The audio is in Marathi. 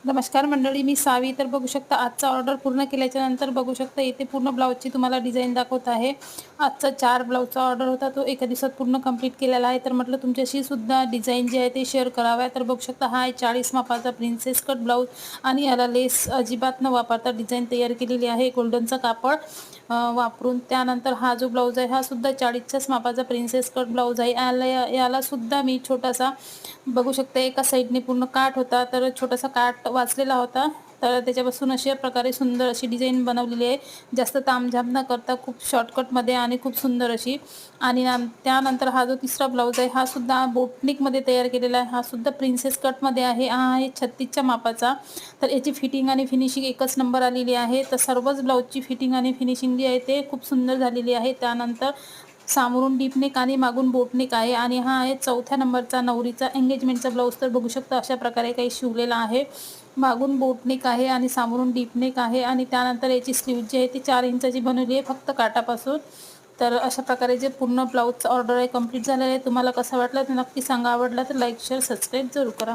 नमस्कार मंडळी, मी सावी. तर बघू शकता आजचा ऑर्डर पूर्ण केल्याच्या नंतर बघू शकता इथे पूर्ण ब्लाऊजची तुम्हाला डिझाईन दाखवत आहे. आजचा 4 ब्लाऊजचा ऑर्डर होता, तो एका दिवसात पूर्ण कंप्लीट केलेला आहे. तर म्हटलं तुमच्याशी सुद्धा डिझाईन जे आहे ते शेअर कराव्या. तर बघू शकता हा आहे 40 मापाचा प्रिन्सेस कट ब्लाऊज आणि याला लेस अजिबात न वापरता डिझाईन तयार केलेली आहे गोल्डनचं कापड वापरून. त्यानंतर हा जो ब्लाऊज आहे हा सुद्धा 40च्याच मापाचा प्रिन्सेस कट ब्लाऊज आहे. याला सुद्धा मी छोटासा बघू शकता एका साईडने पूर्ण काठ होता, तर छोटासा काठ वाचलेला होता. तर त्याच्यापासून अशा प्रकारे सुंदर अशी डिझाईन बनवलेली आहे. जास्त तामझाम न करता खूप शॉर्टकटमध्ये आणि खूप सुंदर अशी. आणि त्यानंतर हा जो तिसरा ब्लाऊज आहे हा सुद्धा बोटनिकमध्ये तयार केलेला आहे. हा सुद्धा प्रिन्सेस कटमध्ये आहे. हा आहे 36च्या मापाचा. तर याची फिटिंग आणि फिनिशिंग एकच नंबर आलेली आहे. तर सर्वच ब्लाऊजची फिटिंग आणि फिनिशिंग जी आहे ते खूप सुंदर झालेली आहे. त्यानंतर सामोरून डीप नेक आणि मागून बोट नेक आहे. आणि हा आहे 4थ्या नंबरचा नवरीचा एंगेजमेंटचा ब्लाऊज. तर बघू शकता अशा प्रकारे काही शिवलेला आहे. मागून बोट नेक आहे आणि सामोरून डीप नेक आहे. आणि त्यानंतर याची स्लीव्ह जी आहे ती 4 इंचाची बनवली आहे फक्त काठापासून. तर अशा प्रकारे जे पूर्ण ब्लाऊजचं ऑर्डर आहे कंप्लीट झालेलं आहे. तुम्हाला कसं वाटलं तर नक्की सांगा. आवडला तर लाईक शेअर सबस्क्राईब जरूर करा.